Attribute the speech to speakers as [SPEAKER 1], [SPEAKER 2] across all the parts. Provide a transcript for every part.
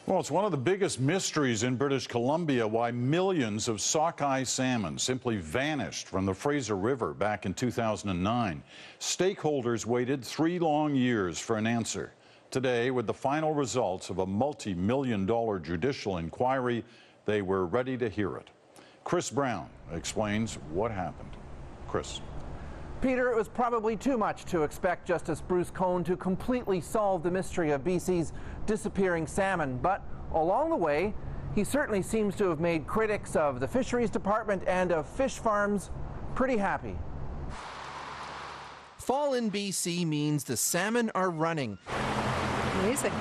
[SPEAKER 1] Well, it's one of the biggest mysteries in British Columbia why millions of sockeye salmon simply vanished from the Fraser River back in 2009. Stakeholders waited 3 long years for an answer. Today, with the final results of a multi-million-dollar judicial inquiry, they were ready to hear it. Chris Brown explains what happened. Chris.
[SPEAKER 2] Peter, it was probably too much to expect Justice Bruce Cohn to completely solve the mystery of BC's disappearing salmon, but along the way, he certainly seems to have made critics of the Fisheries Department and of fish farms pretty happy.
[SPEAKER 3] Fall in BC means the salmon are running.
[SPEAKER 4] Amazing.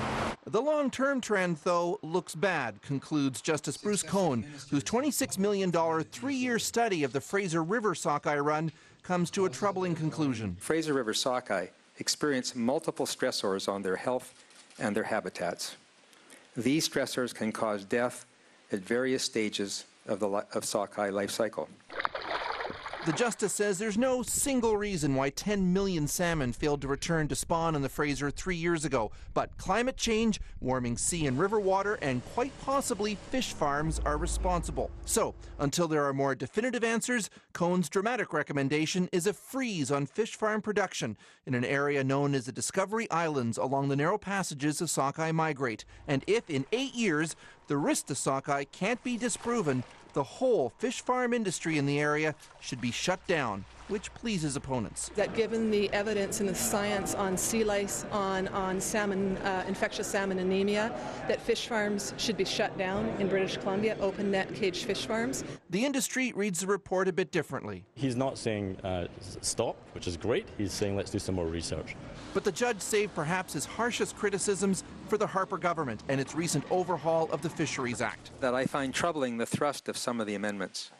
[SPEAKER 3] The long-term trend, though, looks bad, concludes Justice Bruce Cohn, whose $26 million 3-year study of the Fraser River sockeye run comes to a troubling conclusion.
[SPEAKER 5] Fraser River sockeye experience multiple stressors on their health and their habitats. These stressors can cause death at various stages of the sockeye life cycle.
[SPEAKER 3] The justice says there's no single reason why 10 million salmon failed to return to spawn in the Fraser 3 years ago, but climate change, warming sea and river water, and quite possibly fish farms are responsible. So, until there are more definitive answers, Cohn's dramatic recommendation is a freeze on fish farm production in an area known as the Discovery Islands along the narrow passages of sockeye migrate. And if in 8 years the risk to sockeye can't be disproven, the whole fish farm industry in the area should be shut down, which pleases opponents.
[SPEAKER 4] That given the evidence and the science on sea lice, on salmon, infectious salmon anemia, that fish farms should be shut down in British Columbia, open net cage fish farms.
[SPEAKER 3] The industry reads the report a bit differently.
[SPEAKER 6] He's not saying stop, which is great. He's saying let's do some more research.
[SPEAKER 3] But the judge saved perhaps his harshest criticisms for the Harper government and its recent overhaul of the Fisheries Act.
[SPEAKER 5] That I find troubling the thrust of some of the amendments.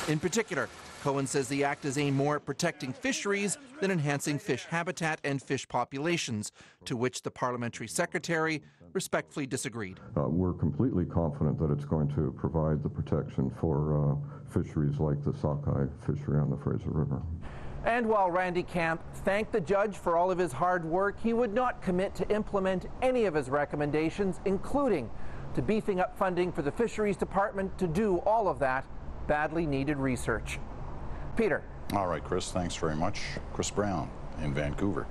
[SPEAKER 3] In particular, Cohen says the act is aimed more at protecting fisheries than enhancing fish habitat and fish populations, to which the parliamentary secretary respectfully disagreed.
[SPEAKER 7] We're completely confident that it's going to provide the protection for fisheries like the sockeye fishery on the Fraser River.
[SPEAKER 2] And while Randy Camp thanked the judge for all of his hard work, he would not commit to implement any of his recommendations, including to beefing up funding for the Fisheries Department to do all of that badly needed research. Peter.
[SPEAKER 1] All right, Chris, thanks very much. Chris Brown in Vancouver.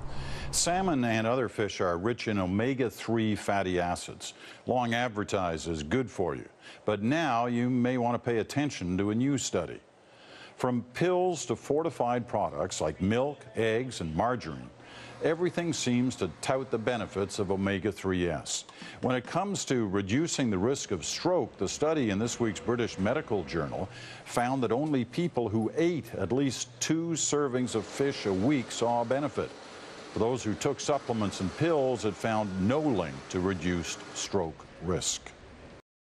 [SPEAKER 1] Salmon and other fish are rich in omega-3 fatty acids, long advertised as good for you. But now you may want to pay attention to a new study. From pills to fortified products like milk, eggs, and margarine, everything seems to tout the benefits of omega-3s. When it comes to reducing the risk of stroke, the study in this week's British Medical Journal found that only people who ate at least 2 servings of fish a week saw a benefit. For those who took supplements and pills, it found no link to reduced stroke risk.